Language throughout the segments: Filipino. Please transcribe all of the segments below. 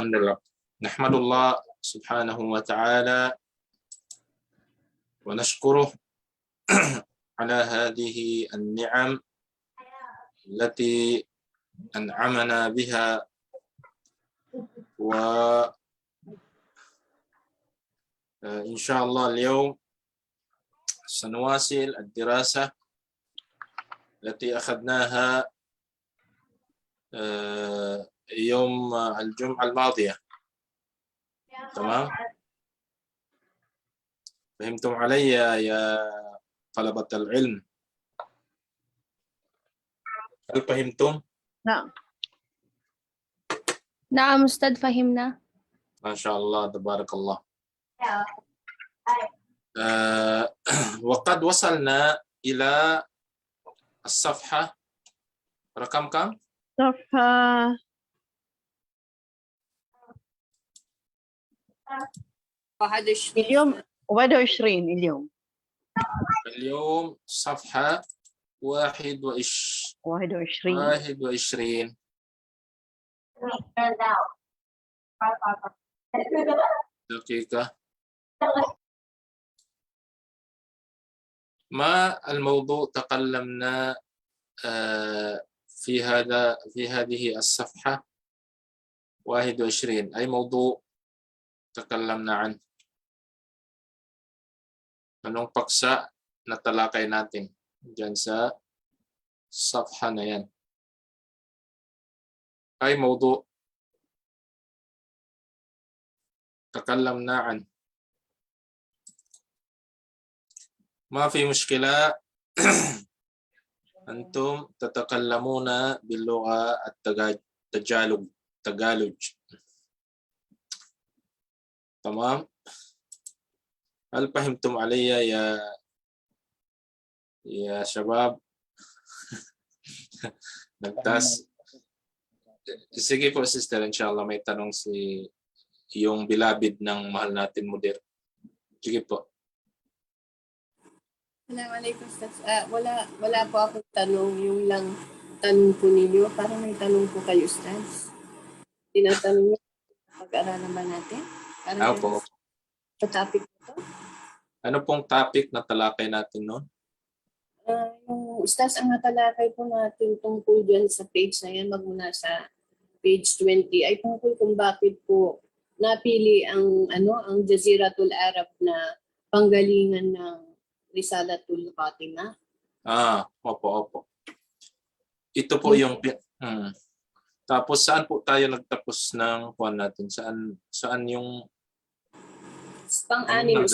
Alhamdulillah. Nahmadullah subhanahu wa ta'ala wa nashkuruh ala hadhihi an-ni'am allati an'amana biha wa insyaallah اليوم سنواصل الدراسة التي أخذناها يوم الجمعة الماضية. تمام؟ فهمتم علي يا طلبة العلم؟ هل فهمتم؟ نعم. نعم أستاذ فهمنا. ما شاء الله تبارك الله. وقد وصلنا إلى الصفحة رقم كم؟ صفحة اليوم 21 اليوم. اليوم صفحة 21. دقيقة. ما الموضوع تكلمنا في هذه الصفحة 21؟ أي موضوع تكلمنا عنه؟ Anong paksa na talakay natin dyan sa safha na yan? Ay موضوع تكلمنا عنه. ما في مشكلة. أنتم تتكلمون باللغة التجالوج. تمام؟ هل فهمتم علي يا شباب؟ Nagtas. Sige po sister, inshallah may tanong si yung bilabid ng mahal natin mudir. Sige po. Assalamualaikum Ustaz. Wala po akong tanong, yung lang tanong po ninyo. Parang may tanong po kayo Ustaz. Tinatanong niyo pag-aralan ba natin? Parang po. Sa topic po to? Ano pong topic na talakay natin noon? Yung Ustaz, ang natalakay po natin tungkol dyan sa page na yan, magmula sa page 20, ay tungkol kung bakit po napili ang Jaziratul Arab na panggalingan ng Risalatul Fatimah. Opo. Ito po yung tapos saan po tayo nagtapos ng kuwan natin? Saan yung pang-anim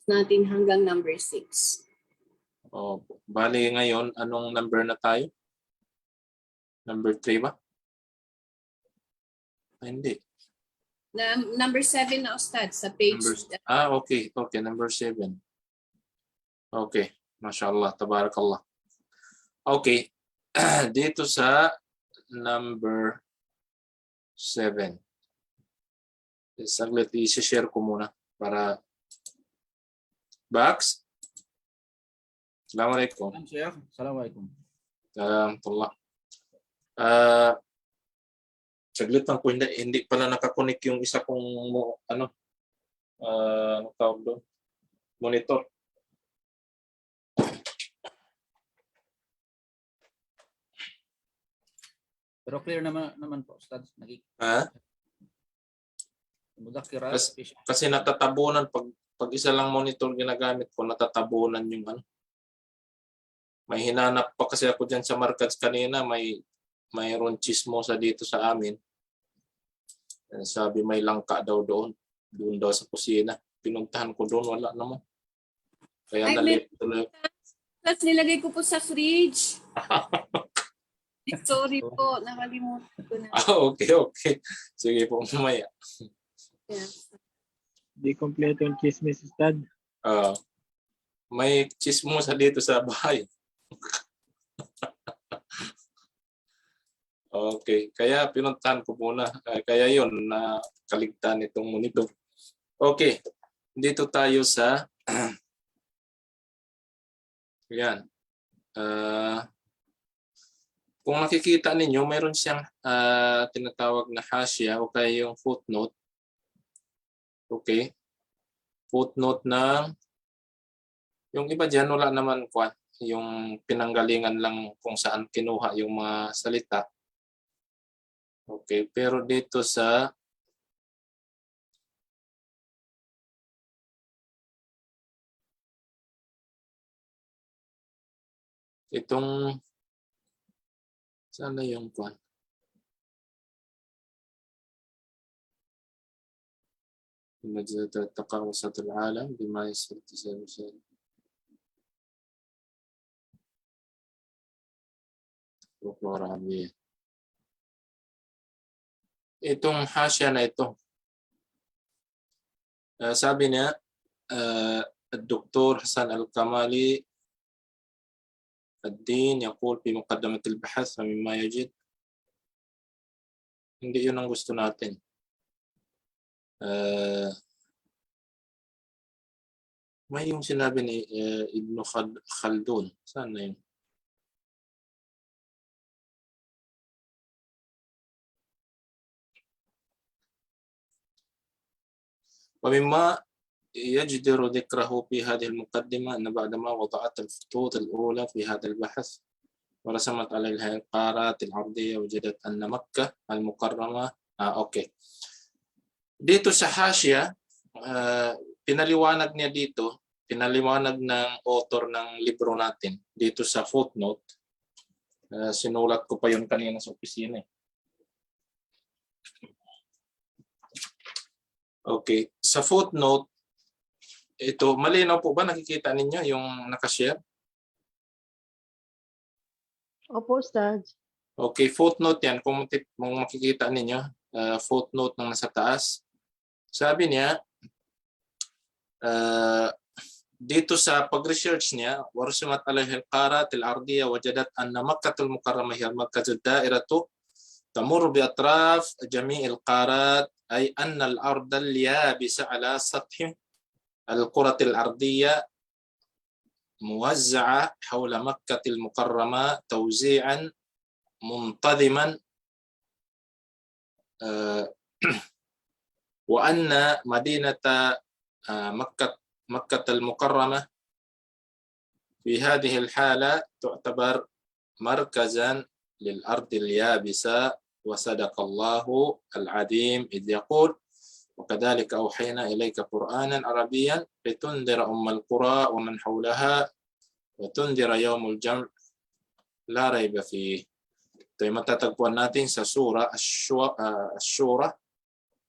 natin hanggang number 6. Bali ngayon, anong number na tayo? Number 3 ba? Hindi. Number 7 na Ustad sa page. Okay. Number 7. Okay. Mashallah. Tabarakallah. Okay. Dito sa number 7. Saglit, i-share ko muna para Bax. Assalamualaikum. Assalamualaikum. Warahmatullah. Saglit lang po, hindi pala nakakonek yung isa kong tawag doon? Monitor. Pero clear naman po, Ustad. Kasi natatabunan pag isa lang monitor ginagamit ko, natatabunan yung May hinanap pa kasi ako diyan sa markets kanina, mayroon chismosa dito sa amin. Sabi may langka daw doon daw sa kusina. Pinuntahan ko doon, wala naman. Kaya tuloy. Plus nilagay ko po sa fridge. Sorry po, nakalimutan ko na. Okay. Sige po, mamaya. Di kompleto yung chismis, Ustad. May chismosa dito sa bahay. Okay, kaya pinuntahan ko muna. Kaya yun, nakaligtan itong monitor. Okay, dito tayo sa yan. Kung nakikita ninyo, mayroon siyang tinatawag na hasya o kaya yung footnote. Okay? Footnote ng, yung iba dyan, wala naman kwan. Yung pinanggalingan lang kung saan kinuha yung mga salita. Okay, pero dito sa itong sana yung kwan. تقاوسة العالم بما يستلزم itong hasya na ito. Sabi niya, الدكتور حسن الكمالي الدين يقول في مقدمة البحث ومما يجد. Hindi yun ang gusto natin. May yung sinabi ni Ibn Khaldun. Saan na yun? ومما يجدر ذكره في هذه المقدمة أن بعدما وضعت الخطوط الأولى في هذا البحث ورسمت عليها القارات العرضية وجدت أن مكة المكرمة أوكي. Dito sa hasya, pinaliwanag niya dito, pinaliwanag ng author ng libro natin dito sa footnote. Sinulat ko pa yun kanina sa opisina. Okay, sa footnote, ito, malinaw po ba? Nakikita ninyo yung nakashare? Opo, Ustad. Okay, footnote yan. Kung makikita ninyo, footnote ng nasa taas. Sabi niya, dito sa pag-research niya, ورسمت عليه القارات الأرضية وجدت أن مكة المكرمة هي المركز الدائرة تمر بأطراف جميع القارات أي أن الأرض اليابسة على سطح الكرة الأرضية موزعة حول مكة المكرمة توزيعا منتظما وأن مدينة مكة المكرمة في هذه الحالة تعتبر مركزا للأرض اليابسة وصدق الله العظيم إذ يقول وكذلك أوحينا إليك قرآنا عربيا لتنذر أم القرى ومن حولها وتنذر يوم الجمع لا ريب فيه. Ito yung matatagpuan natin sa Surah Ash-Shura,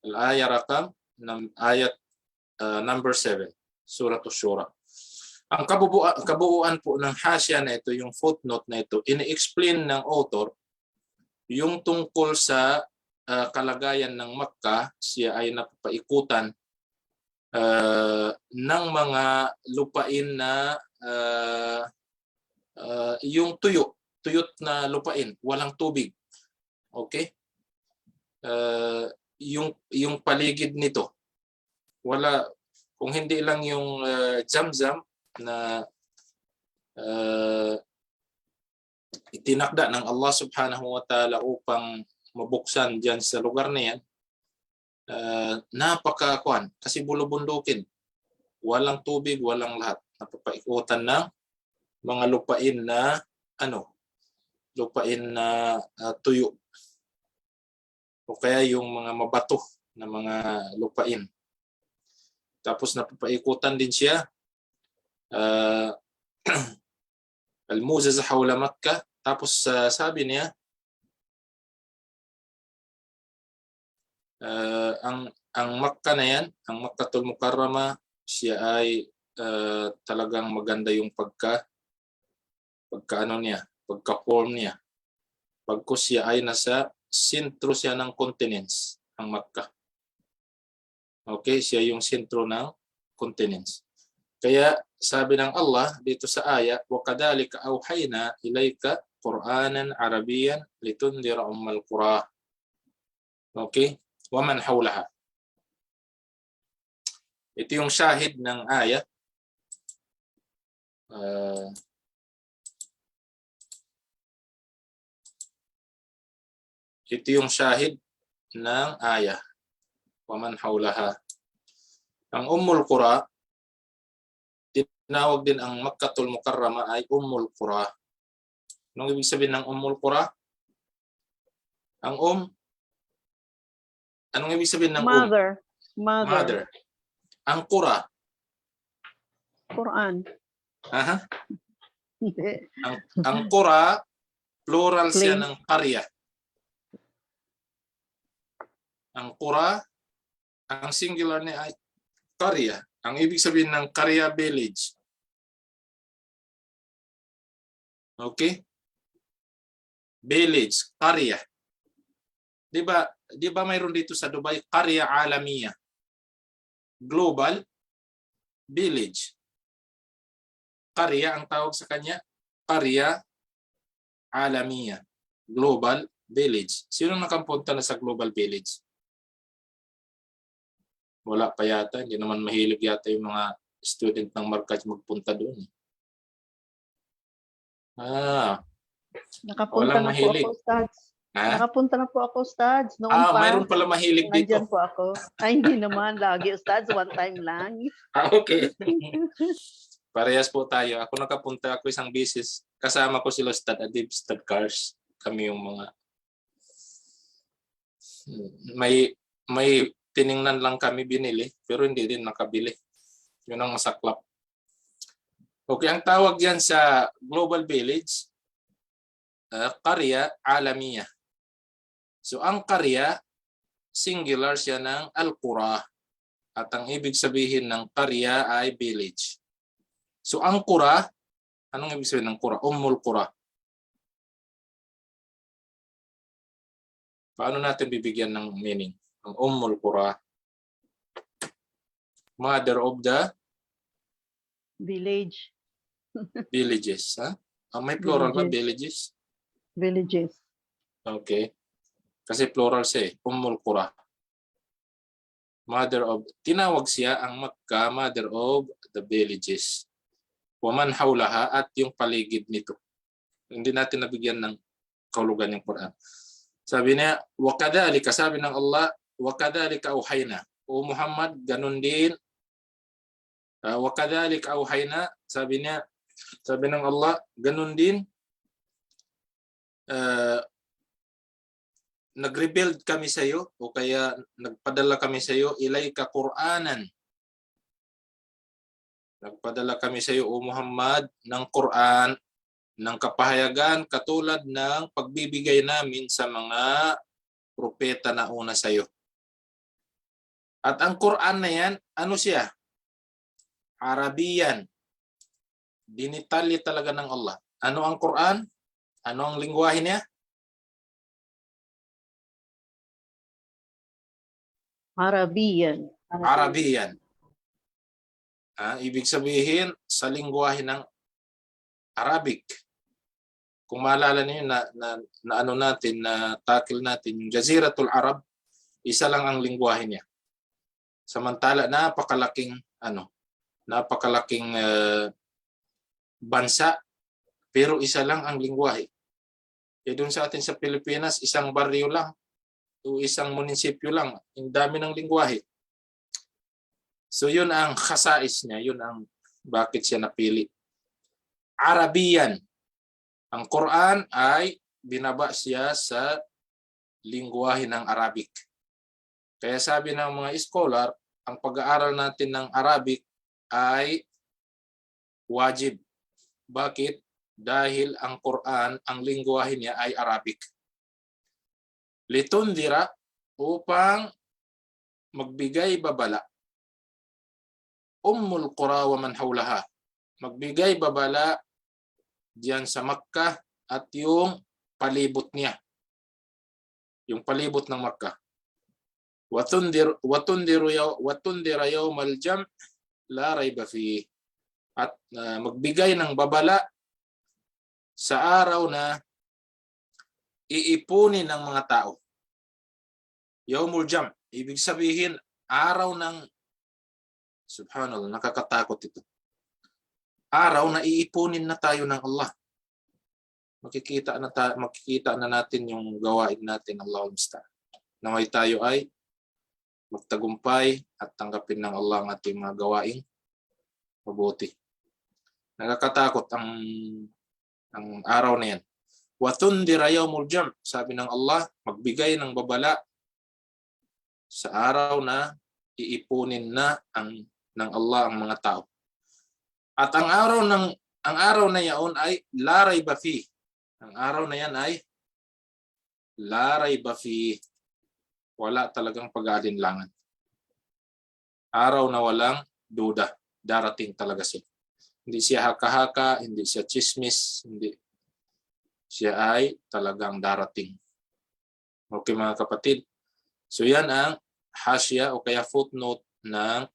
ayat number 7, Surah Ash-Shura. Ang kabuuan po ng hasya na ito, yung footnote na ito, ini-explain ng author yung tungkol sa kalagayan ng Makkah. Siya ay napapaikutan ng mga lupain na yung tuyot na lupain, walang tubig. Okay? Yung paligid nito, wala, kung hindi lang yung Zamzam na itinakda ng Allah subhanahu wa ta'ala upang mabuksan dyan sa lugar na yan, napakakuan, kasi bulubundukin, walang tubig, walang lahat, napapaikutan ng mga lupain na lupain na tuyo o kaya yung mga mabato na mga lupain. Tapos napapaikutan din siya al-muzaza hawla Makkah. Tapos sabi niya ang Makkah na yan, ang Makkatul Mukarramah, siya ay talagang maganda yung pagka-form niya. Pagkos siya ay nasa sentro siya ng continents, ang Makkah. Okay, siya yung sentro ng continents. Kaya sabi ng Allah dito sa ayat, وَكَذَلِكَ أَوْحَيْنَا إِلَيْكَ قُرْآنًا عَرَبِيًّا لِتُنذِرَ أُمَّ الْقُرَى. Okay? وَمَنْ حَوْلَهَا. Ito yung shahid ng ayat. Ito yung shahid ng ayah. Waman hawlaha. Ang Ummul Qura, tinawag din ang Makkatul Mukarrama ay Ummul Qura. Anong ibig sabihin ng Ummul Qura? Ang anong ibig sabihin ng Mother. Mother. Ang Qura. Quran. Aha. Hindi. Ang Qura, plural siya Place. ng qarya. Ang Qura, ang singular niya ay qarya. Ang ibig sabihin ng qarya, village. Okay? Village, qarya. Di ba mayroon dito sa Dubai, qarya alamiya. Global village. Qarya ang tawag sa kanya, qarya alamiya. Global village. Sino nakapunta na sa global village? Wala pa yata. Hindi naman mahilig yata yung mga student ng Markaz magpunta doon. Nakapunta Walang na po mahilig. ako, Ustads. Ha? Nakapunta na po ako, Ustads. Noon pa. Mayroon pala mahilig dito. Nandyan po ako. Ay, hindi naman. Lagi, Ustads. One time lang. Okay. Parehas po tayo. Ako nakapunta ako isang bisis. Kasama ko sila Ustad Adib, Ustad Cars. Kami yung mga may tiningnan lang kami binili pero hindi din nakabili. Yun ang masaklap. Okay, ang tawag yan sa global village, qarya alamiya. So ang qarya, singular siya ng al-qura. At ang ibig sabihin ng qarya ay village. So ang qura, anong ibig sabihin ng qura? Ummul qura. Paano natin bibigyan ng meaning? Ang Ummul Qura, mother of the Village. villages. Ha? May plural ba? Villages? Villages. Okay. Kasi plural siya eh. Ummul Qura. Mother of, tinawag siya ang Makkah, mother of the villages. Waman hawlaha at yung paligid nito. Hindi natin nabigyan ng kahulugan yung Quran. Sabi niya, wakadhalika, sabi ng Allah, wakadhalika auhayna. O Muhammad, ganun din. Wakadhalika auhayna, sabi niya, sabi ng Allah, ganun din. Nag-rebuild kami sa iyo o kaya nagpadala kami sa iyo ilayka Qur'anan. Nagpadala kami sa iyo o Muhammad ng Qur'an, ng kapahayagan katulad ng pagbibigay namin sa mga propeta na una sa iyo. At ang Quran na yan, ano siya? Arabiyan. Dinitalye talaga ng Allah. Ano ang Quran? Ano ang lingwahe niya? Arabian. Arabiyan. Ibig sabihin, sa lingwahe ng Arabic. Kung maalala niyo na ano natin, na tackle natin, yung Jaziratul Arab, isa lang ang lingwahe niya. Samantala, napakalaking bansa, pero isa lang ang lingwahe. E doon sa atin sa Pilipinas, isang baryo lang, o isang munisipyo lang, ang dami ng lingwahe. So yun ang khasais niya, yun ang bakit siya napili. Arabiyan. Ang Quran ay binaba siya sa lingwahe ng Arabic. Kaya sabi ng mga scholar, ang pag-aaral natin ng Arabic ay wajib. Bakit? Dahil ang Quran, ang lingwahe niya ay Arabic. Litundira, upang magbigay babala. Ummul Qura wa man hawlaha. Magbigay babala diyan sa Makkah at yung palibot niya. Yung palibot ng Makkah. Watundira yawmal jam' la rayba fihi. At magbigay ng babala sa araw na iipunin ng mga tao. Yawmul jam', ibig sabihin araw ng, subhanallah, nakakatakot ito. Araw na iipunin na tayo ng Allah. makikita na natin yung gawain natin. Allahul Musta'an. Naway tayo ay magtagumpay at tanggapin ng Allah ang ating mga gawaing mabuti. Nakakatakot ang araw na yan. Wa tundira yawmul jam', sabi ng Allah, magbigay ng babala sa araw na iipunin na ng Allah ang mga tao. At ang araw na yaon ay la rayba fi. Ang araw na yan ay la rayba fi. Wala talagang pag-aalinlangan. Araw na walang duda. Darating talaga siya. Hindi siya haka-haka, hindi siya chismis, hindi. Siya ay talagang darating. Okay mga kapatid. So yan ang hasya o kaya footnote ng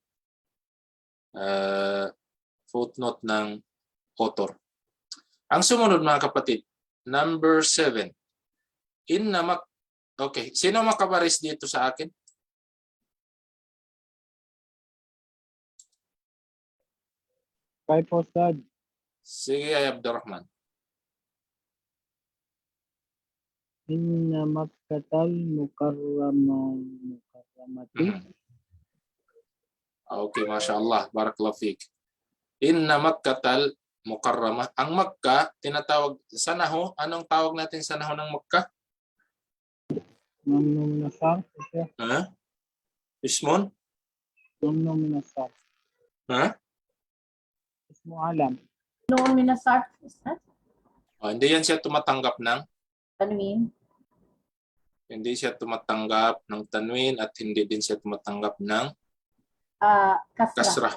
author. Ang sumunod mga kapatid, number 7. Okay, sino makabaris dito sa akin? Kay po, Ustad. Sige, ay Abdurrahman. Inna Makkatal mukarramati. Okay, mashallah. Barakallahu fik. Inna Makkatal mukarramah. Ang Makkah, tinatawag, sanaho. Anong tawag natin sanaho ng Makkah? Nung nasar. Ha? Ismon? Nung nasar. Ha? Ismo alam. Noong minasart, Ustad? Hindi yan siya tumatanggap ng Tanwin? hindi siya tumatanggap ng tanwin at hindi din siya tumatanggap ng Kasra. kasra.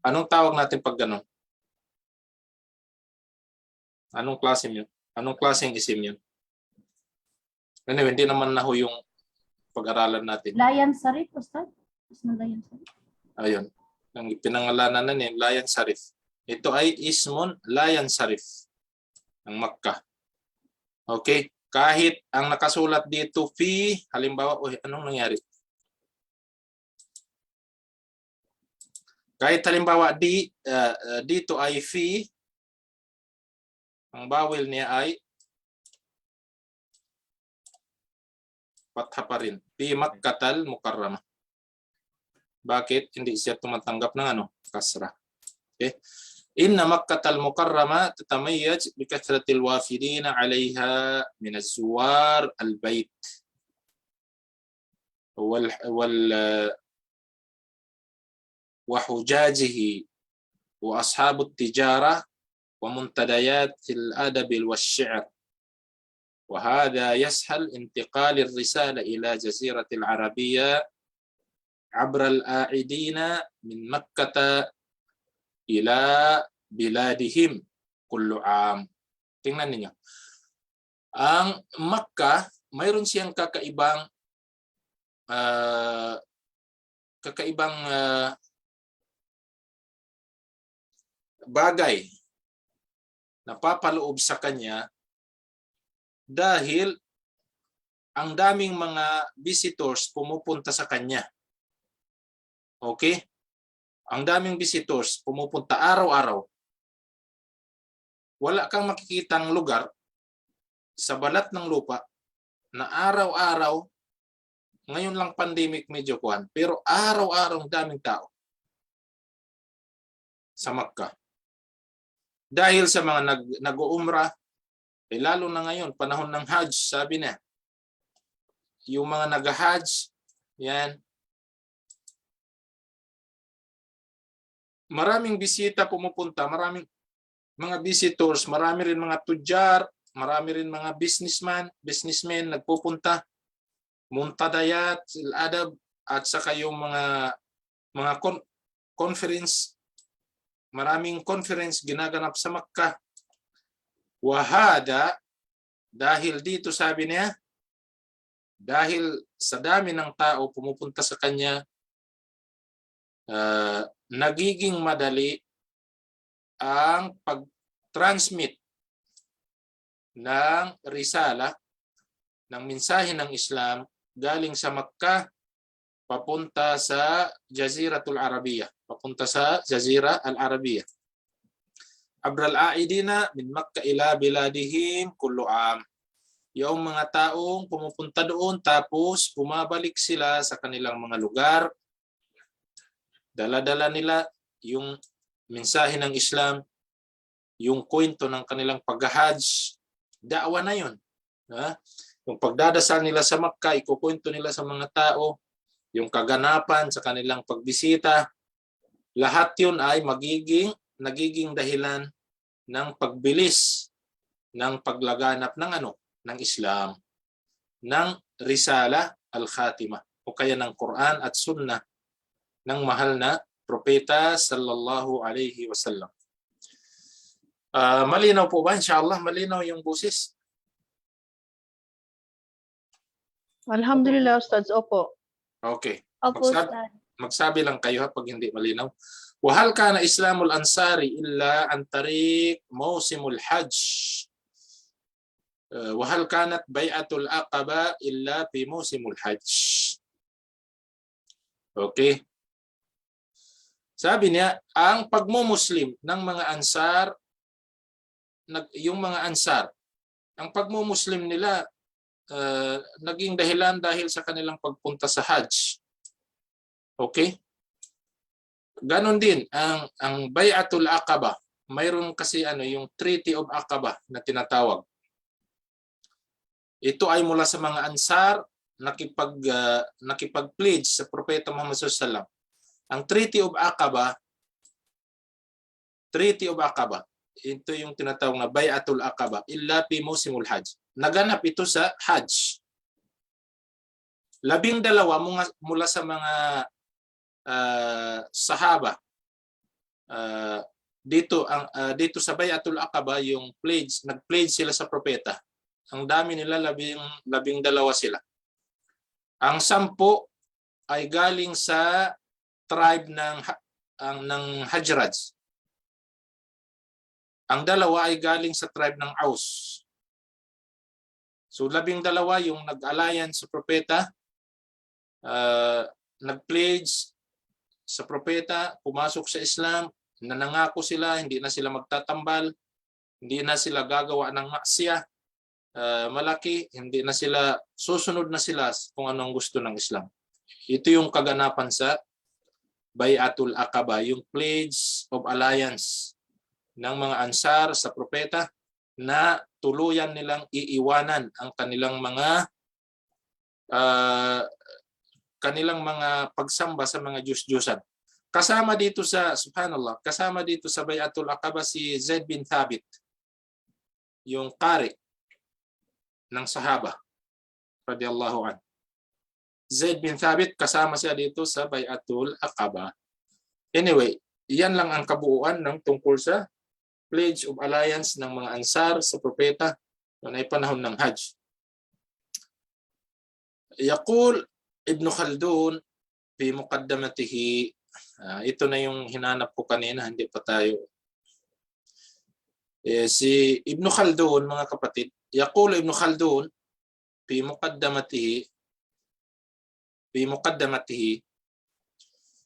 Anong tawag natin pag gano'n? Anong klase yun? Anong klaseng isim yun? Anyway, hindi naman naho yung pag-aralan natin. Layan Sarif, Ustad? Ismong Layan Sarif? Ayun. Ang pinangalanan na niya, Layan Sarif. Ito ay Ismon Layan Sarif. Ang Makkah. Okay? Kahit ang nakasulat dito, fi, halimbawa, anong nangyari? Kahit halimbawa, dito ay fi, ang bawel niya ay patha pa rin. Fi Makkatal Mukarramah. Bakit hindi siya tumatanggap ng kasra? Okay? Inna Makkatal Mukarramah tatamayyaz bi kathratil wafidin 'alayha min az-zuwar al-bayt wa hujajihi wa ashabut tijara wa muntadayat al-adab wal-shi'r. وهذا يسهل انتقال الرسالة إلى جزيرة العربية عبر الآعدين من مكة إلى بلادهم كل عام. Tingnan ninyo. Ang Makkah, mayroon siyang kakaibang bagay na papaloob sa kanya dahil ang daming mga visitors pumupunta sa kanya. Okay? Ang daming visitors pumupunta araw-araw. Wala kang makikitang lugar sa balat ng lupa na araw-araw, ngayon lang pandemic medyo kuhan, pero araw-araw daming tao sa Makkah. Dahil sa mga nag-uumrah, lalo na ngayon, panahon ng Hajj, sabi na, yung mga nag-Hajj, yan, maraming bisita pumupunta, maraming mga visitors, marami rin mga tujjar, marami rin mga businessmen nagpupunta, muntadayat, adab, at saka yung mga conference, maraming conference ginaganap sa Makkah. Wahada, dahil dito sabi niya, dahil sa dami ng tao pumupunta sa kanya, nagiging madali ang pag-transmit ng risala, ng mensahe ng Islam galing sa Makkah papunta sa Jaziratul Arabiya, papunta sa Jazira al-Arabiya. abral aidina min Makkah ila biladihim kullu am. Yung mga taong pumupunta doon tapos bumabalik sila sa kanilang mga lugar. Dala-dala nila yung mensahe ng Islam, yung kwento ng kanilang pag-hajj, da'wa na yun. Ha? Yung pagdadasal nila sa Makkah, ikukwento nila sa mga tao, yung kaganapan sa kanilang pagbisita, lahat yun ay nagiging dahilan ng pagbilis ng paglaganap ng Islam, ng Risala al-Khatimah o kaya ng Quran at Sunnah ng mahal na propeta sallallahu alaihi wasallam. Malinaw po ba? Inshallah, malinaw yung busis. Alhamdulillah, Ustaz. Opo. Okay. Opo, Ustad. Magsabi lang kayo pag hindi malinaw. Wahal kana Islamul Ansari illa an tariq mausimul Hajj. Wahal kanat bay'atul Aqaba illa fi mausimul Hajj. Okay. Sabi niya, ang pagmumuslim ng mga Ansar, yung mga Ansar, ang pagmumuslim nila naging dahilan dahil sa kanilang pagpunta sa Hajj. Okay? Ganon din ang Bay'atul Aqaba. Mayroon kasi yung Treaty of Aqaba na tinatawag. Ito ay mula sa mga Ansar nakipag-pledge sa Propeta Muhammad sallallahu alaihi wasallam. Ang Treaty of Aqaba, ito yung tinatawag na Bay'atul Aqaba illa fi mausimul Hajj. Naganap ito sa Hajj. 12 mula sa mga sahaba dito sa Bay'atul Aqaba yung nag-pledge sila sa propeta. Ang dami nila, 12 sila. Ang 10 ay galing sa tribe ng Hajraj. Ang 2 ay galing sa tribe ng Aus. So 12 yung nag-alliance sa propeta, nag-pledge sa propeta, pumasok sa Islam, nanangako sila, hindi na sila magtatambal, hindi na sila gagawa ng maksiyah, malaki, hindi na sila, susunod na sila kung anong gusto ng Islam. Ito yung kaganapan sa Bay'atul Aqaba, yung pledge of alliance ng mga Ansar sa propeta na tuluyan nilang iiwanan ang kanilang mga pagsamba sa mga Diyos-Diyosan. Kasama dito sa Bay'atul Aqaba si Zaid bin Thabit, yung qari ng sahaba radiyallahu anhu. Zaid bin Thabit, kasama siya dito sa Bay'atul Aqaba. Anyway, iyan lang ang kabuuan ng tungkol sa pledge of alliance ng mga Ansar sa propeta noong ay panahon ng Hajj. Yaqul Ibn Khaldun fi muqaddamatihi, ito na yung hinanap ko kanina, hindi pa tayo. Si Ibn Khaldun, mga kapatid, Yaqul Ibn Khaldun fi muqaddamatihi.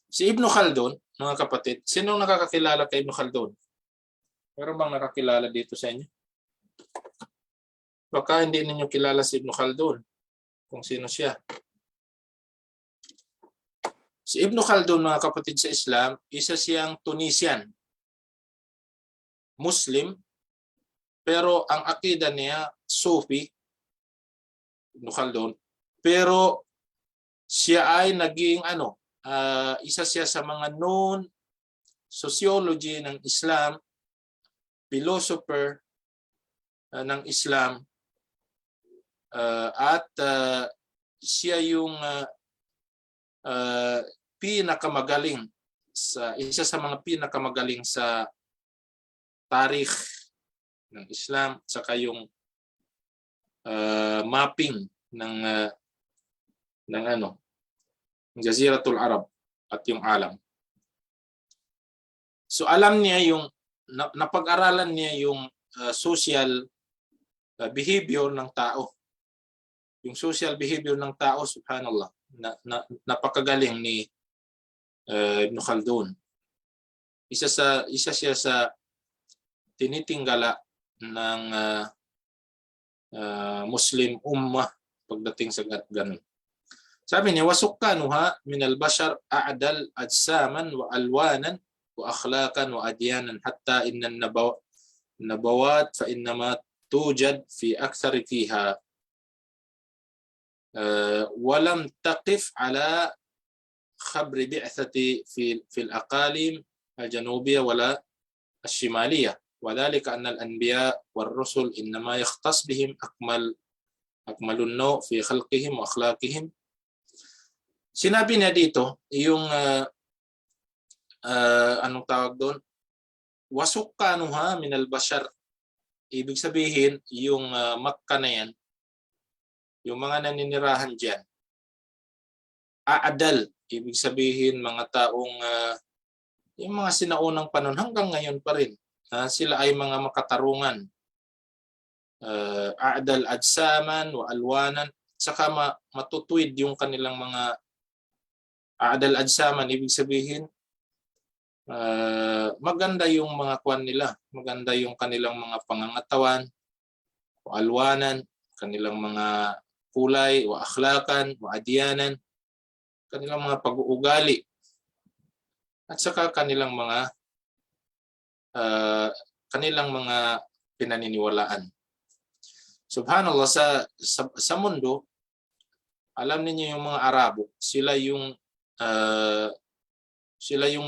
Si Ibn Khaldun, mga kapatid, sino nakakakilala kay Ibn Khaldun? Meron bang nakakilala dito sa inyo? Baka hindi ninyo kilala si Ibn Khaldun, kung sino siya. Si Ibn Khaldun, mga kapatid sa Islam, isa siyang Tunisian, Muslim, pero ang akida niya, Sufi, Ibn Khaldun, pero siya ay naging isa siya sa mga known sociology ng Islam, philosopher ng Islam, at siya yung isa sa mga pinakamagaling sa tarikh ng Islam, saka yung mapping ng Jaziratul Arab at yung alam. So alam niya napag-aralan niya yung social behavior ng tao. Yung social behavior ng tao, subhanallah, napakagaling ni Ibn Khaldun. Isa siya sa tinitinggala ng Muslim ummah pagdating sa ganun. Sabi niya, wasukkanuha min al-bashar a'dal ajsaman wa alwanan wa akhlaqan wa adyanan hatta inna nabawat fa innama tujad fi akthar fiha wa lam taqif ala khabri bi'thati fi al-aqalim al-janubiyya wala al-shimaliyya وذلك أن الأنبياء والرسل إنما يختص بهم أكمل النوع في خلقهم وأخلاقهم. Sinabi niya dito, yung anong tawag doon? Wasukkanuha min al-bashar. Ibig sabihin, yung Makkah na yan, yung mga naninirahan dyan, aadal. Ibig sabihin, mga taong, yung mga sinaunang panahon, hanggang ngayon pa rin, sila ay mga makatarungan. Aadal ajsaman wa alwanan, saka matutuwid yung kanilang mga aadal ajsaman, ibig sabihin maganda yung mga kwan nila, maganda yung kanilang mga pangangatawan, wa alwanan, kanilang mga kulay, wa akhlaqan, wa adyanan, kanilang mga pag-uugali, at saka kanilang mga pinaniniwalaan. Subhanallah, sa mundo, alam niyo yung mga Arabo, sila yung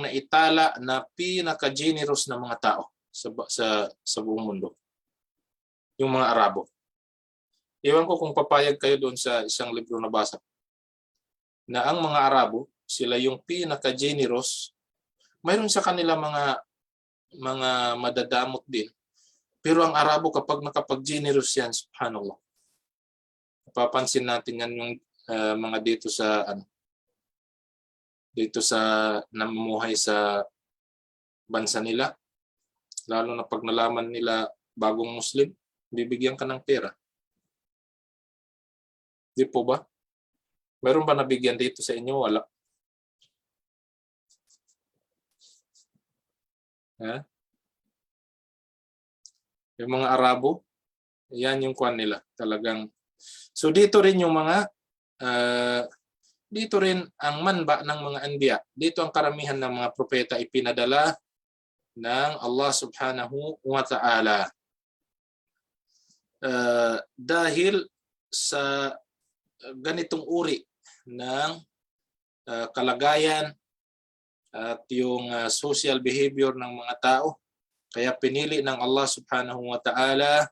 naitala na pinaka-generous na mga tao sa buong mundo. Yung mga Arabo. Iwan ko kung papayag kayo doon sa isang libro na basa na ang mga Arabo, sila yung pinaka-generous. Mayroon sa kanila mga madadamot din. Pero ang Arabo, kapag nakapag-generous yan, subhanallah. Papansin natin yan yung mga dito sa namumuhay sa bansa nila. Lalo na pag nalaman nila bagong Muslim, bibigyan ka ng pera. Di po ba? Meron ba nabigyan dito sa inyo? Wala. Yung mga Arabo, yan yung kwan nila. Talagang. So dito rin yung mga, dito rin ang manba ng mga anbiya. Dito ang karamihan ng mga propeta ipinadala ng Allah subhanahu wa ta'ala. Dahil sa ganitong uri ng kalagayan at yung social behavior ng mga tao, kaya pinili ng Allah subhanahu wa ta'ala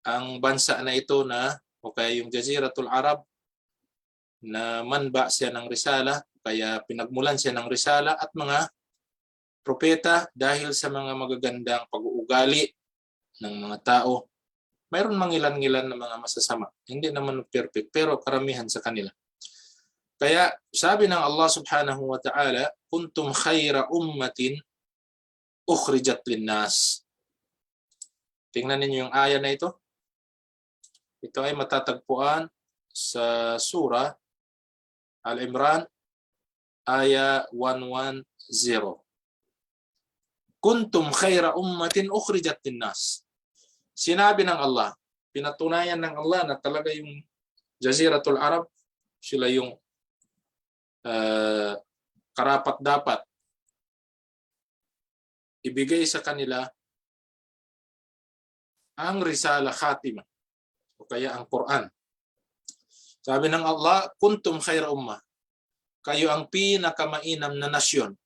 ang bansa na ito na, o kaya yung Jaziratul Arab, na manba siya ng risala, kaya pinagmulan siya ng risala at mga propeta dahil sa mga magagandang pag-uugali ng mga tao. Mayroon mangilan-ngilan na mga masasama. Hindi naman perfect, pero karamihan sa kanila. Kaya sabi ng Allah subhanahu wa ta'ala, kuntum khayra ummatin ukhrijat linnas. Tingnan ninyo yung aya na ito. Ito ay matatagpuan sa surah Al-Imran, aya 110. Kuntum khayra ummatin ukhrijat linnas. Sinabi ng Allah, pinatunayan ng Allah na talaga yung Jaziratul Arab, sila yung karapat-dapat ibigay sa kanila ang risala khatimah o kaya ang Quran. Sabi ng Allah, kuntum khayra ummah, kayo ang pinakamainam na nasyon,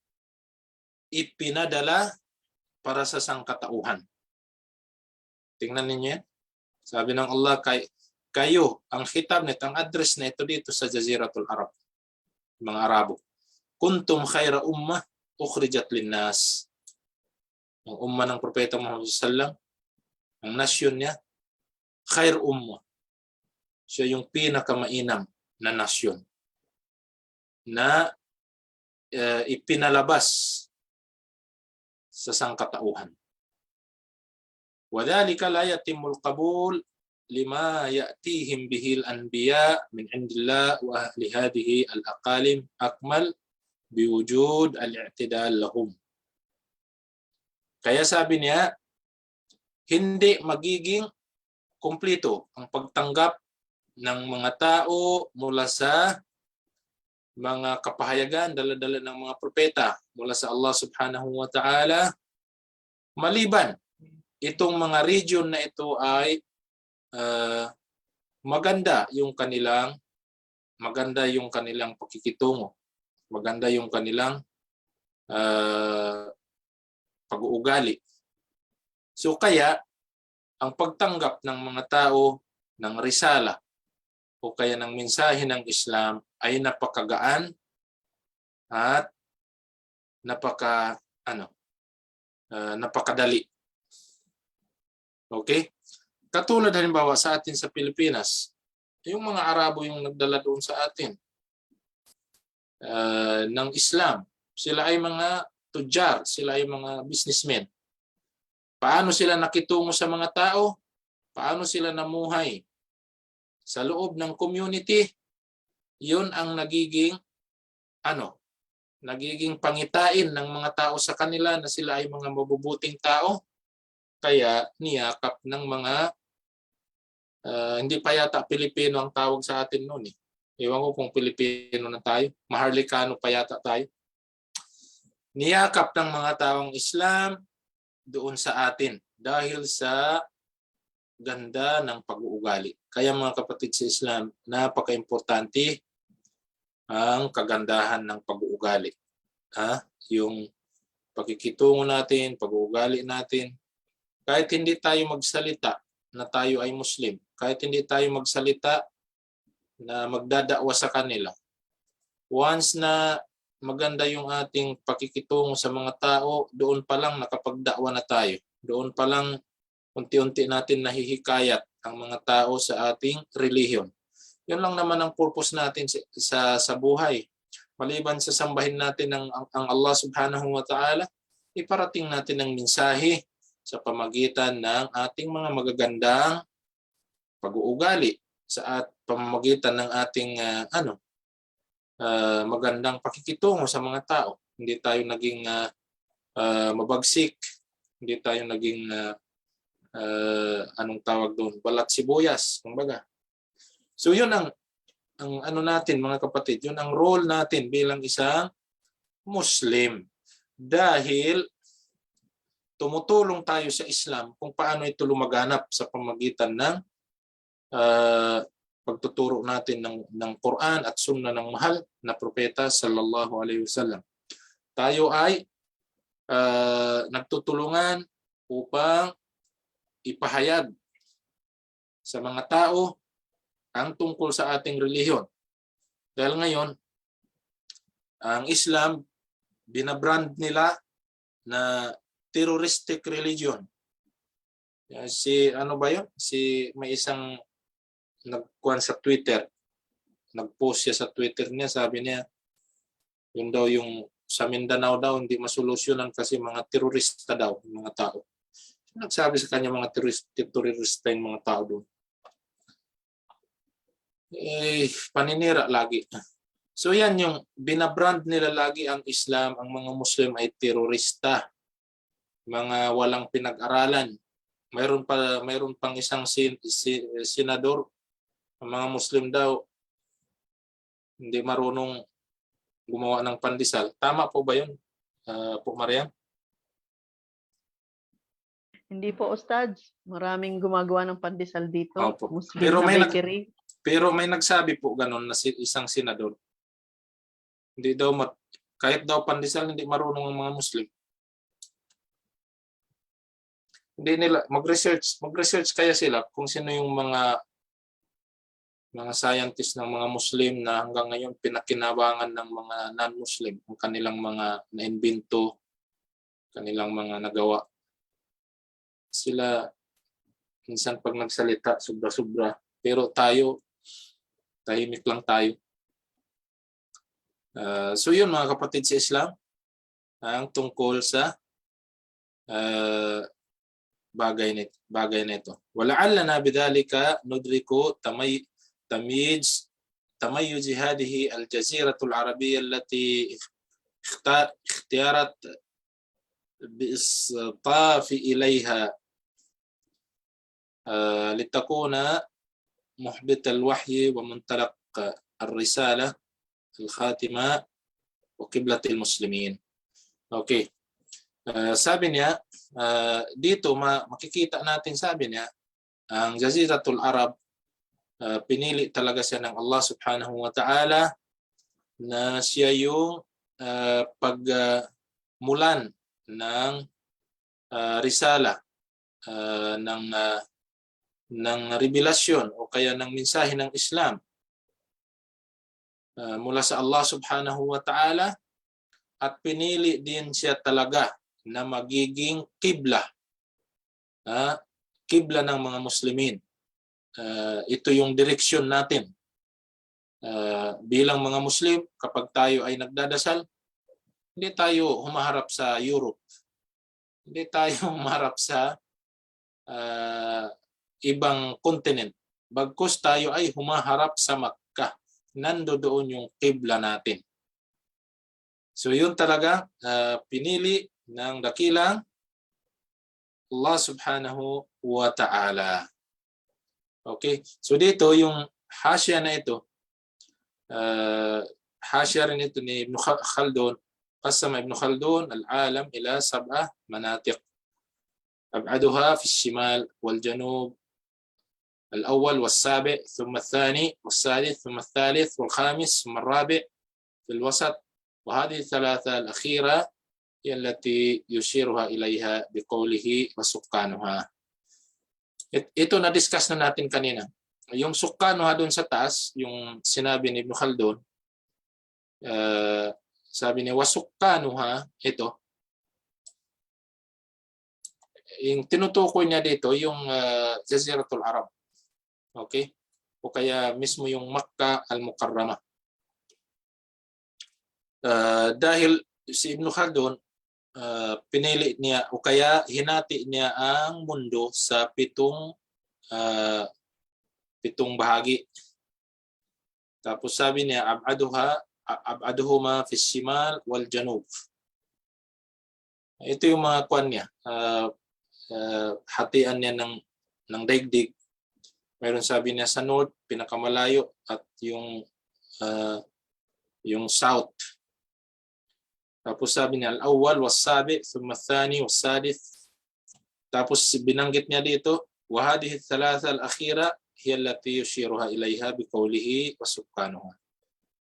ipinadala para sa sangkatauhan. Tingnan ninyo yan. Sabi ng Allah, kayo, ang khitab nito, ang address na ito dito sa Jaziratul Arab, mga Arabo. Kuntum khayra ummah ukhrijat linnas. Ang ummah ng Propeta Muhammad sallallahu, ang nasyon niya, khair ummah. Siya yung pinakamainam na nasyon na ipinalabas sa sangkatauhan. وَذَلِكَ لَا يَتِمُّ الْقَبُولُ لِمَا يَأْتِيهِمْ بِهِ الْأَنْبِيَاءُ مِنْ عِنْدِ اللَّهِ وَأَهْلِ هَذِهِ الْأَقَالِمِ أَكْمَلُ بِوُجُودِ الْاعْتِدَالِ لَهُمْ. Kaya sabi niya, hindi magiging kumpleto ang pagtanggap ng mga tao mula sa mga kapahayagan, dala-dala ng mga propeta mula sa Allah subhanahu wa ta'ala, maliban itong mga region na ito ay maganda yung kanilang pakikitungo, maganda yung kanilang pag-uugali. So kaya ang pagtanggap ng mga tao ng risala o kaya ng mensahe ng Islam ay napakagaan at napakadali. Okay? Katulad halimbawa sa atin sa Pilipinas, yung mga Arabo yung nagdala doon sa atin ng Islam. Sila ay mga tujar, sila ay mga businessmen. Paano sila nakitungo sa mga tao? Paano sila namuhay sa loob ng community? Yun ang nagiging pangitain ng mga tao sa kanila na sila ay mga mabubuting tao. Kaya niyakap ng mga hindi pa yata Pilipino ang tawag sa atin noon eh. Ewan ko kung Pilipino na tayo. Maharlikano pa yata tayo. Niyakap ng mga taong Islam doon sa atin dahil sa ganda ng pag-uugali. Kaya mga kapatid sa Islam, napaka-importante ang kagandahan ng pag-uugali. Yung pakikitungo natin, pag-uugali natin. Kahit hindi tayo magsalita na tayo ay Muslim, kahit hindi tayo magsalita na magdadakwa sa kanila, once na maganda yung ating pakikitungo sa mga tao, doon pa lang nakapagdakwa na tayo. Doon pa lang unti-unti natin nahihikayat ang mga tao sa ating relihiyon. Yun lang naman ang purpose natin sa buhay. Maliban sa sambahin natin ang Allah subhanahu wa ta'ala, iparating natin ang mensahe sa pamagitan ng ating mga magagandang pag-uugali, sa pamamagitan ng ating magandang pakikitungo sa mga tao. Hindi tayo naging mabagsik, hindi tayo naging anong tawag doon, balat sibuyas, kumbaga. So yun ang natin mga kapatid, yun ang role natin bilang isang Muslim. Dahil tumutulong tayo sa Islam kung paano ito lumaganap sa pamagitan ng pagtuturo natin ng Quran at Sunnah ng mahal na propeta sallallahu alaihi wasallam. Tayo ay nagtutulungan upang ipahayag sa mga tao ang tungkol sa ating relihiyon. Dahil ngayon, ang Islam, binabrand nila na terroristic religion. May isang nagkuhan sa Twitter, nag-post siya sa Twitter niya, sabi niya, yun daw yung sa Mindanao daw, hindi masolusyonan kasi mga terorista daw, mga tao. Nagsabi sa kanya mga terorista yung mga tao doon. Paninira lagi. So yan yung binabrand nila lagi ang Islam, ang mga Muslim ay terorista, mga walang pinag-aralan. Mayroon pang isang senador, ang mga Muslim daw hindi marunong gumawa ng pandesal. Tama po ba yun, po Mariam? Hindi po, Ustads. Maraming gumagawa ng pandesal dito. Opo. Muslim Pero na may bakery. Pero may nagsabi po ganun na isang senador. Hindi daw kahit daw pandesal hindi marunong ang mga Muslim. Hindi nila mag-research kaya sila kung sino yung mga scientist ng mga Muslim na hanggang ngayon pinakinabangan ng mga non-Muslim ang kanilang mga naimbento, kanilang mga nagawa. Sila minsan pag nagsalita sobra-sobra, pero tayo tahimik lang tayo. So yun mga kapatid sa Islam, ang tungkol sa bagay nito. Wala'allana bidhalika nudriku تميز هذه الجزيرة العربية التي اختيارت بإصطاف إليها لتكون محبط الوحي ومنطلق الرسالة الخاتمة وقبلة المسلمين. Okay. Sabi niya, dito makikita natin, sabi niya, ang Jaziratul Arab, pinili talaga siya ng Allah subhanahu wa ta'ala na siya yung pagmulan ng risala, ng revelasyon o kaya ng mensahe ng Islam mula sa Allah subhanahu wa ta'ala, at pinili din siya talaga na magiging kibla, kibla ng mga Muslimin. Ito yung direksyon natin. Bilang mga Muslim, kapag tayo ay nagdadasal, hindi tayo humaharap sa Europe. Hindi tayo humaharap sa ibang continent. Bagkus tayo ay humaharap sa Makkah. Nandoon yung kibla natin. So yun talaga, pinili ng dakilang Allah subhanahu wa ta'ala. Okay, so dito yung hasya na ito, hasya rin ito ni Ibn Khaldun. قسم ابن خلدون العالم إلى 7 مناطق أبعدها في الشمال والجنوب الأول والسابع ثم الثاني والثالث ثم الثالث والخامس ثم الرابع في الوسط، وهذه الثلاثة الأخيرة هي التي يشيرها إليها بقوله وسكانها. Ito na-discuss na natin kanina. Yung sukkanuha doon sa taas, yung sinabi ni Ibn Khaldun, sabi niya, wasukkanuha, ito. Yung tinutukoy niya dito, yung Jaziratul Arab. Okay? O kaya mismo yung Makkah al-Mukarramah. Dahil si Ibn Khaldun, pinili niya o kaya hinati niya ang mundo sa 7 bahagi. Tapos sabi niya, ab'aduhuma fi shimal wal janub. Ito yung mga kwan niya. Hatian niya ng daigdig. Mayroon sabi niya sa north, pinakamalayo, at yung south. Tapos sabi niya, al-awwal was-sabi, thumma ath-thani was-sadith. Tapos binanggit niya dito, wa hadhihi ath-thalatha al-akhira hiya allati yushiruha ilayha biqawlihi wa subhanahu.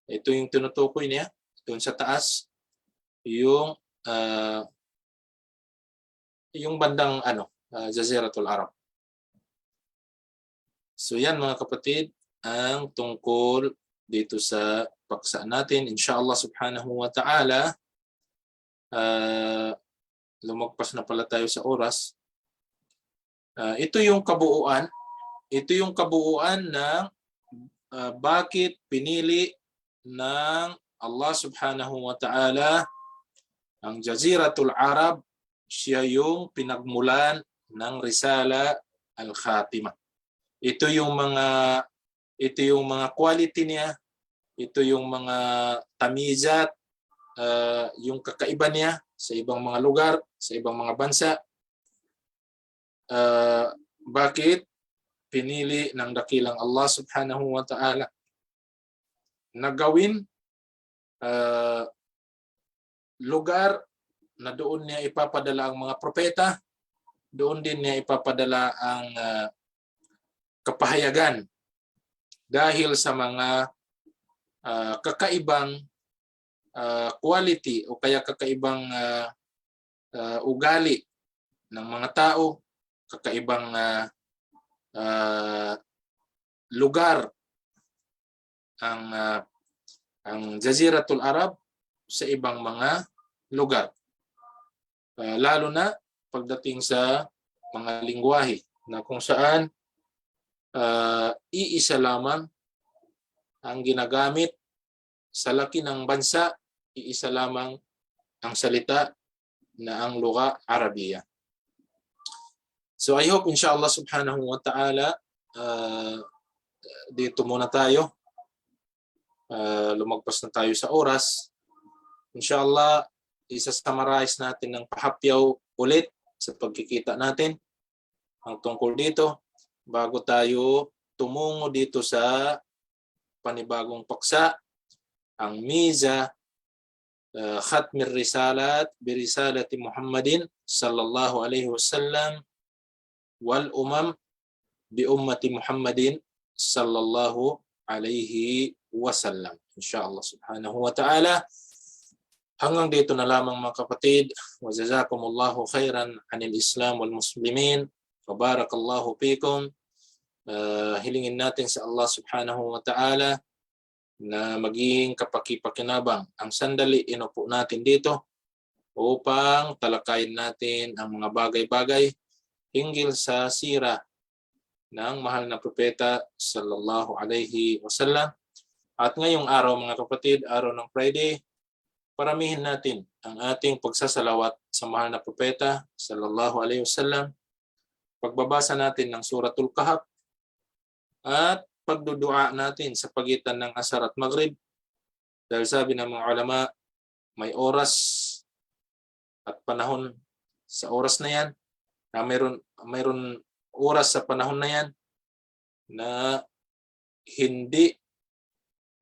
Ito yung tinutukoy niya doon sa taas, yung bandang Jaziratul Arab. So yan mga kapatid, ang tungkol dito sa paksa natin. Inshallah subhanahu wa ta'ala, lumagpas na pala tayo sa oras. Ito yung kabuuan ng bakit pinili ng Allah subhanahu wa ta'ala ang Jaziratul Arab. Siya yung pinagmulan ng Risala al-Khatimah. Ito yung mga quality niya, ito yung mga tamizat, yung kakaiba niya sa ibang mga lugar, sa ibang mga bansa. Bakit pinili ng dakilang Allah subhanahu wa ta'ala na gawin lugar na doon niya ipapadala ang mga propeta, doon din niya ipapadala ang kapahayagan dahil sa mga kakaibang quality o kaya kakaibang ugali ng mga tao, kakaibang lugar ang Jaziratul Arab sa ibang mga lugar. Lalo na pagdating sa mga lingwahe na kung saan iisa lamang ang ginagamit sa laki ng bansa, iisa lamang ang salita na ang lugha Arabiya. So I hope inshallah subhanahu wa ta'ala dito muna tayo. Lumagpas na tayo sa oras. Inshallah isa-summarize natin ng pahapyaw ulit sa pagkikita natin ang tungkol dito bago tayo tumungo dito sa panibagong paksa, ang Miza Khatm Risalat Birisalati Muhammadin sallallahu alaihi wasallam wal umam bi ummati Muhammadin sallallahu alaihi wasallam. Insyaallah subhanahu wa ta'ala. Hanggang dito na lamang mga kapatid. Wa jazakumullahu khairan anil Islam wal muslimin. Wa barakallahu fikum. Hilingin natin sa Allah subhanahu wa ta'ala na maging kapaki-pakinabang ang sandali inupo natin dito upang talakayin natin ang mga bagay-bagay hinggil sa sira ng mahal na propeta sallallahu alaihi wasallam. At ngayong araw mga kapatid, araw ng Friday, paramihin natin ang ating pagsasalawat sa mahal na propeta sallallahu alaihi wasallam. Pagbabasa natin ng Suratul Kahf at pagdudua natin sa pagitan ng Asar at Maghrib. Dahil sabi ng mga ulama, may oras at panahon sa oras na yan, na mayroon oras sa panahon na yan na hindi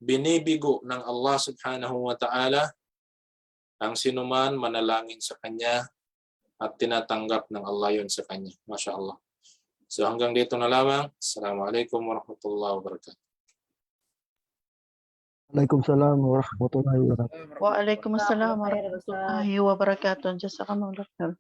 binibigo ng Allah subhanahu wa ta'ala ang sinuman manalangin sa kanya at tinatanggap ng Allah yun sa kanya. Masya Allah. So hanggang dito na lamang. Assalamualaikum warahmatullahi wabarakatuh. Waalaikumsalam warahmatullahi wabarakatuh. Waalaikumsalam warahmatullahi wabarakatuh. Jazakumullah khair.